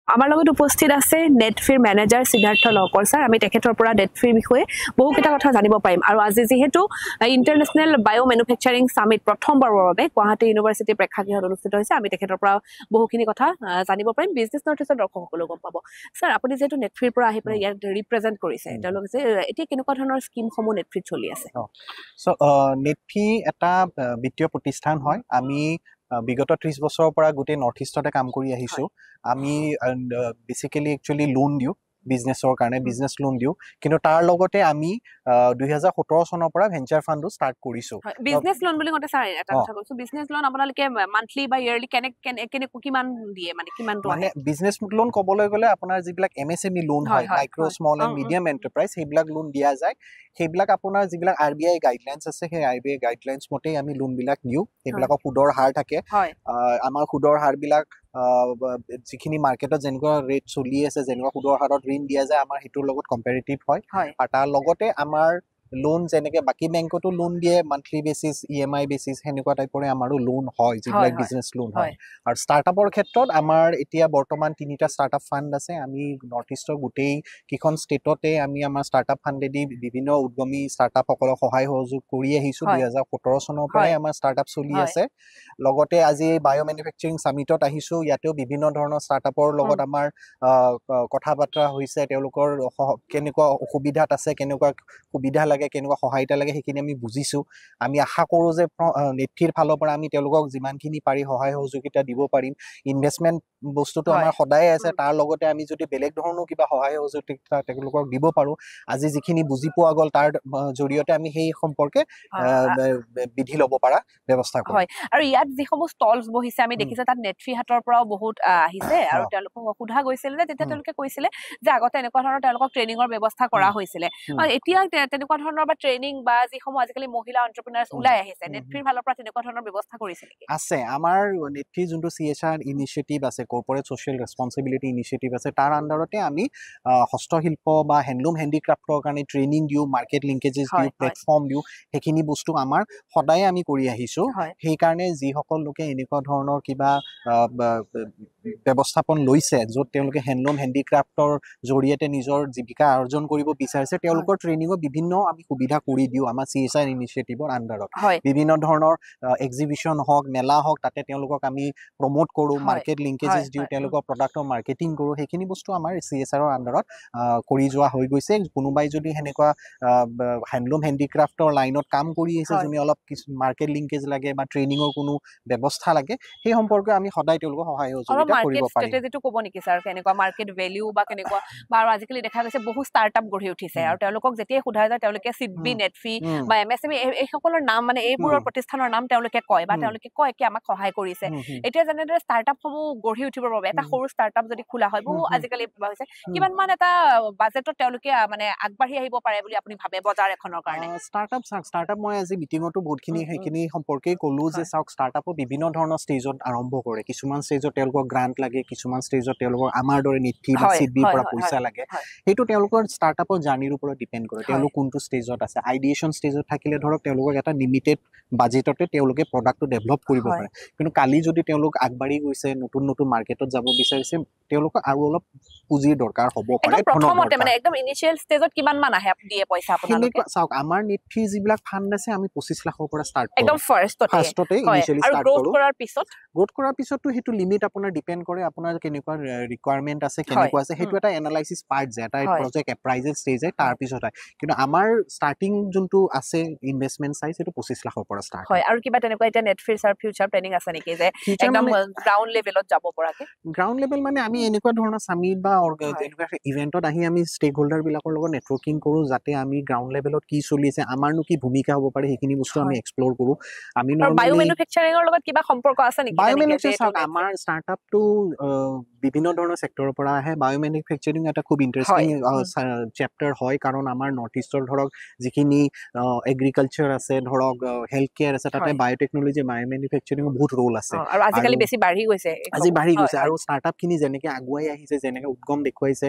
আমাৰ লগত উপস্থিত আছে নেটফিৰ মেনেজাৰ সিদ্ধাৰ্থ লকৰ স্যাৰ আমি তেখেতৰ পৰা নেটফিৰ বিষয়ে বহুকেইটা কথা জানিব পাৰিম আৰু আজি যেহেতু ইন্টাৰনেশ্যনেল বায়ো মেনুফেকচাৰিং সামিট প্ৰথমবাৰৰ বাবে গুৱাহাটী ইউনিভাৰ্চিটি প্ৰেক্ষাগৃহত অনুষ্ঠিত হৈছে আমি তেখেতৰ পৰা বহুখিনি কথা জানিব পাৰিম বিজনেছ নৰ্থ ইষ্টৰ দৰ্শকসকলেও গম পাব স্যাৰ আপুনি যেহেতু নেটফিৰ পৰা আহি পেলাই ইয়াত ৰিপ্ৰেজেন্ট কৰিছে তেওঁলোকে যে এতিয়া কেনেকুৱা ধৰণৰ স্কিমসমূহ নেটফিত চলি আছে সো নেটফি এটা বিত্তীয় প্ৰতিষ্ঠান হয় আমি বিগত 30 বছৰৰ পৰা গোটেই নৰ্থ ইষ্টতে কাম কৰি আহিছো আমি বেসিক্যালি একচুয়ালি লোন দিও বিজনেছৰ কাৰণে বিজনেছ লোন দিও কিন্তু তাৰ লগতে আমি 2017 চনৰ পৰা ভেঞ্চাৰ ফান্ডো স্টাৰ্ট কৰিছো বিজনেছ লোন বুলি কওঁতে স্যাৰ এটা কথা কৈছো বিজনেছ লোন আপোনালোকে মান্থলি বা ইয়াৰলি কেনে কিমান দিয়ে মানে কিমান মানে বিজনেছ লোন ক'বলৈ গ'লে আপোনাৰ যিবিলাক এমএসএমই লোন হয় micro small and medium enterprise সেইবিলাক লোন দিয়া যায় সেইবিলাক আপোনাৰ যিবিলাক আৰবিআই গাইডলাইনছ আছে সেই আৰবিআই গাইডলাইনছ মতেই আমি লোন বিলাক নিউ সেইবিলাকৰ সুদৰ হাৰ থাকে আমাৰ সুদৰ হাৰ বিলাক যিখিনি মাৰ্কেটত যেনেকুৱা ৰেট চলি আছে যেনেকুৱা সুদৰ হাৰত ঋণ দিয়া যায় আমাৰ হেতুৰ লগত কম্পাৰেটিভ হয় আৰু তাৰ লগতে আমাৰ লোন যেনেকে বাকি বেংকতো লোন দিয়ে মান্থলি বেসিস ইএমআই বেসিস হেনেকুৱা টাইপৰে আমাৰো লোন হয় যিবিলাক বিজনেছ লোন হয় আৰু ষ্টাৰ্টআপৰ ক্ষেত্ৰত আমাৰ এতিয়া বৰ্তমান 3টা ষ্টাৰ্টআপ ফান্ড আছে আমি নৰ্থ ইষ্টৰ গোটেই কিখন ষ্টেটতে আমি আমাৰ ষ্টাৰ্টআপ ফান্ডেদি বিভিন্ন উদ্যমী ষ্টাৰ্টআপ সকলক সহায় সহযোগ কৰি আহিছো 2017 চনৰ পৰাই আমাৰ ষ্টাৰ্টআপ চলি আছে লগতে আজি বায়ো মেনুফেকচাৰিং সামিটত আহিছো ইয়াতেও বিভিন্ন ধৰণৰ ষ্টাৰ্টআপৰ লগত আমাৰ কথা বাৰ্তা হৈছে তেওঁলোকৰ কেনেকুৱা অসুবিধাত আছে কেনেকুৱা সুবিধা লাগে কেনেকুৱা সহায়তা লাগে সেইখিনি আমি বুজিছো আমি আশা কৰো যে নেটফিৰ ফালৰ পৰা আমি তেওঁলোকক যিমানখিনি পাৰি সহায় সহযোগিতা দিব পাৰিম ইনভেষ্টমেন্ট বস্তুটো আমাৰ সদায় আছে তাৰ লগতে আমি যদি বেলেগ ধৰণৰ কিবা সহায় সহযোগিতা তেওঁলোকক দিব পাৰো আজি যিখিনি বুজি পোৱা গ'ল তাৰ জৰিয়তে আমি সেই সম্পৰ্কে বিধি ল'ব পাৰা ব্যৱস্থা কৰিম হয় আৰু ইয়াত যিসমূহ ষ্টলছ বহিছে আমি দেখিছো তাত নেটফি হাতৰ পৰাও বহুত আহিছে আৰু তেওঁলোকক সোধা গৈছিল যে তেতিয়া তেওঁলোকে কৈছিলে যে আগতে এনেকুৱা ধৰণৰ তেওঁলোকক ট্ৰেইনিঙৰ ব্যৱস্থা কৰা হৈছিলে এতিয়া তেনেকুৱা ধৰণৰ বা ট্ৰেইনিং বা যিসমূহ আজিকালি মহিলা এন্টাৰপ্ৰেনাৰ্ছ ওলাই আহিছে নেটফিৰ ফালৰ পৰা তেনেকুৱা ধৰণৰ ব্যৱস্থা কৰিছে নেকি আছে আমাৰ নেটফি যোনটো CSR ইনিচিয়েটিভ আছে কৰ্পোৰেট সোশ্যাল ৰেসপন্সিবিলিটি ইনিচিয়েটিভ আছে তাৰ আন্ডাৰতে আমি হস্তশিল্প বা হ্যান্ডলুম হ্যান্ডিক্ৰাফ্টৰ কাৰণে ট্ৰেইনিং দিও মাৰ্কেট লিংকেজেস দিও প্লেটফৰ্ম দিও সেইখিনি বস্তু আমাৰ সদায় আমি কৰি আহিছো সেই কাৰণে যি সকল লোকে এনেকুৱা ধৰণৰ কিবা ব্যৱস্থাপন লৈছে য'ত তেওঁলোকে হ্যান্ডলুম হ্যান্ডিক্ৰাফ্টৰ জৰিয়তে নিজৰ জীৱিকা অৰ্জন কৰিব বিচাৰিছে তেওঁলোকৰ ট্ৰেইনিংৰ বিভিন্ন আমি সুবিধা কৰি দিও আমাৰ CSR ইনিচিয়েটিভৰ আন্ডাৰত বিভিন্ন ধৰণৰ এক্সিবিশন হওক মেলা হওক তাতে তেওঁলোকক আমি প্ৰমোট কৰো মাৰ্কেট লিংকেজেস দিও তেওঁলোকৰ প্ৰডাক্টৰ মাৰ্কেটিং কৰো সেইখিনি বস্তু আমাৰ CSR ৰ আন্ডাৰত কৰি যোৱা হৈ গৈছে কোনোবাই যদি হেনেকুৱা হ্যান্ডলুম হ্যান্ডিক্ৰাফ্টৰ লাইনত কাম কৰি আছে যোনে অলপ মাৰ্কেট লিংকেজ লাগে বা ট্ৰেইনিংৰ কোনো ব্যৱস্থা লাগে সেই সম্পৰ্কে আমি সদায় তেওঁলোকক সহায় সহযোগিতা কৰিব পাৰিম ষ্ট্ৰেটেজিটো ক'ব নেকি স্যাৰ কেনেকুৱা মাৰ্কেট ভ্যালু বা কেনেকুৱা বা আজিকালি দেখা গৈছে বহু ষ্টাৰ্টআপ গঢ়ি উঠিছে আৰু তেওঁলোকক যেতিয়াই সোধা যায় তেওঁলোকে সিডবি নেটফি বা এমএসএমই এই সকলৰ নাম মানে এইবোৰৰ প্ৰতিষ্ঠানৰ নাম তেওঁলোকে কয় বা তেওঁলোকে কয় কি আমাক সহায় কৰিছে এতিয়া যেনেদৰে ষ্টাৰ্টআপ সমূহ গঢ়ি উঠিবৰ বাবে এটা সৰু ষ্টাৰ্টআপ যদি খোলা হয় বহু আজিকালি হৈছে কিমান মান এটা বাজেটত তেওঁলোকে মানে আগবাঢ়ি আহিব পাৰে বুলি আপুনি ভাবে বজাৰ এখনৰ কাৰণে ষ্টাৰ্টআপ মই আজি মিটিঙতো বহুতখিনি সেইখিনি সম্পৰ্কে ক'লো যে চাওক ষ্টাৰ্টআপৰ বিভিন্ন ধৰণৰ ষ্টেজত আৰম্ভ কৰে কিছুমান ষ্টেজত তেওঁলোকক গ্ৰান্ট লাগে কিছুমান ষ্টেজত তেওঁলোকক আমাৰ দৰে নেটফি বা সিডবিৰ পৰা পইচা লাগে সেইটো তেওঁলোকৰ ষ্টাৰ্টআপৰ জাৰ্নিৰ ওপৰত ডিপেন্ড কৰে তেওঁলোক কোনটো ষ্টেজত আছে আইডিয়েশন ষ্টেজত থাকিলে ধৰক তেওঁলোকক এটা লিমিটেড বাজেটতে তেওঁলোকে প্ৰডাক্টটো ডেভেলপ কৰিব পাৰে কিন্তু কালি যদি তেওঁলোক আগবাঢ়ি গৈছে নতুন নতুন মাৰ্কেটত যাব বিচাৰিছে তেওঁলোকক আৰু অলপ পুঁজিৰ দৰকাৰ হ'ব পাৰে প্ৰথমতে মানে একদম ইনিশিয়াল ষ্টেজত কিমান মান আহে দিয়ে পইচা আপোনালোকে চাওক আমাৰ নেটফি যিবিলাক ফান্ড আছে আমি 25 লাখৰ পৰা ষ্টাৰ্ট কৰো একদম ফাৰ্ষ্টতে ইনিশিয়ালি ষ্টাৰ্ট কৰো আৰু গ্ৰোথ কৰাৰ পিছতটো হেতু লিমিট আপোনাৰ ডিপেন্ড কৰে আপোনাৰ কেনেকুৱা ৰিকোয়াৰমেন্ট আছে কেনেকুৱা আছে হেতু এটা এনালাইসিস পাৰ্ট যে এটা প্ৰজেক্ট এপ্ৰাইজেল ষ্টেজ তাৰ পিছত হয় কিন্তু আমাৰ ষ্টাৰ্টিং যোনটো আছে ইনভেষ্টমেন্ট সাইজ হেতু 25 লাখৰ পৰা ষ্টাৰ্ট হয় আৰু কিবা তেনেকুৱা এটা নেটফিৰ সাৰ ফিউচাৰ প্ল্যানিং আছে নেকি যে একদম গ্ৰাউন্ড লেভেলত যাব পৰাকে গ্ৰাউন্ড লেভেল মানে আমি এনেকুৱা ধৰণৰ সামিট বা এনেকুৱা ইভেন্টত আহি আমি ষ্টেক হোল্ডাৰ বিলাকৰ লগত নেটৱৰ্কিং কৰো যাতে আমি গ্ৰাউন্ড লেভেলত কি চলি আছে আমাৰনো কি ভূমিকা হ'ব পাৰে সেইখিনি বস্তু আমি এক্সপ্লোৰ কৰো আমি বায়ো মেনুফেকচাৰিংৰ লগত কিবা সম্পৰ্ক আছে নেকি বায়ো মেনুফেকচাৰিং আমাৰ ষ্টাৰ্টআপটো বিভিন্ন ধৰণৰ সেক্টৰৰ পৰা আহে বায়ো মেনুফেকচাৰিং এটা খুব ইন্টাৰেষ্টিং চেপ্টাৰ হয় কাৰণ আমাৰ নৰ্থ ইষ্টৰ ধৰক যিখিনি এগ্ৰিকালচাৰ আছে ধৰক হেলথ কেয়াৰ আছে তাতে বায়োটেকনলজি বায়ো মেনুফেকচাৰিং বহুত ৰোল আছে আৰু আজিকালি বেছি বাঢ়ি গৈছে আৰু ষ্টাৰ্টআপ খিনি যেনেকে আগুৱাই আহিছে যেনেকে উদ্গম দেখুৱাইছে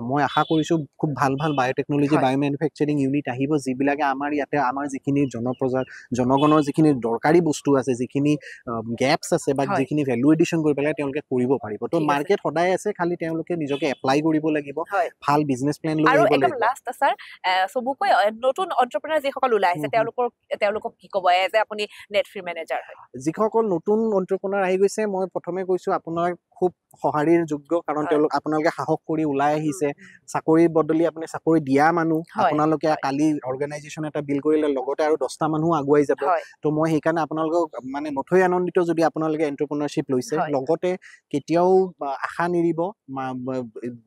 মই আশা কৰিছো খুব ভাল বায়োটেকনলজি বায়ো মেনুফেকচাৰিং ইউনিট আহিব যিবিলাকে আমাৰ ইয়াতে আমাৰ যিখিনি জনগণৰ যিখিনি দৰকাৰী বস্তু আছে যিখিনি গেপছ আছে বা যিখিনি ভ্যালু এডিশন কৰি পেলাই তেওঁলোকে কৰিব পাৰিব তো মাৰ্কেট মাৰ্কেট সদায় আছে খালি তেওঁলোকে নিজকে এপ্লাই কৰিব লাগিব হয় ভাল বিজনেছ প্লেন লৈ আৰু আহিব একদম লাগিব লাষ্ট স্যাৰ চবুকৈ নতুন এন্টাৰপ্ৰেনাৰ যিসকল ওলাই আছে তেওঁলোকক কি ক'ব এজ এ আপুনি নেটফ্ৰী মেনেজাৰ হয় যিসকল নতুন এন্টাৰপ্ৰেনাৰ আহি গৈছে মই প্ৰথমে কৈছো আপোনাৰ খুব সঁহাৰিৰ যোগ্য কাৰণ তেওঁলোক আপোনালোকে সাহস কৰি ওলাই আহিছে চাকৰিৰ বদলি আপুনি চাকৰি দিয়া মানুহ আপোনালোকে কালি অৰ্গেনাইজেশ্যন এটা বিল কৰিলে লগতে আৰু 10টা মানুহ আগুৱাই যাব তো মই সেইকাৰণে আপোনালোকক মানে নথৈ আনন্দিত যদি আপোনালোকে এন্টাৰপ্ৰেনাৰশ্বিপ লৈছে লগতে কেতিয়াও আশা নিৰিব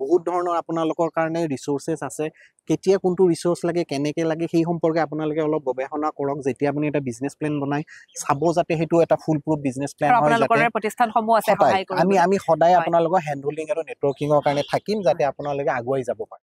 বহুত ধৰণৰ আপোনালোকৰ কাৰণে ৰিসোৰ্সেস আছে কেতিয়া কোনটো ৰিসোৰ্স লাগে কেনেকে লাগে সেই সম্পৰ্কে আপোনালোকে অলপ গৱেষণা কৰক যেতিয়া আপুনি এটা বিজনেছ প্লেন বনাই চাব যাতে হেতু এটা ফুল প্ৰুফ বিজনেছ প্লেন হয় যাতে আপোনালোকৰ প্ৰতিষ্ঠানসমূহ আছে সহায় কৰিব আমি সদায় আপোনালোকৰ হেণ্ডহোল্ডিং আৰু নেটৱৰ্কিংৰ কাৰণে থাকিম যাতে আপোনালোকে আগুৱাই যাব পাৰে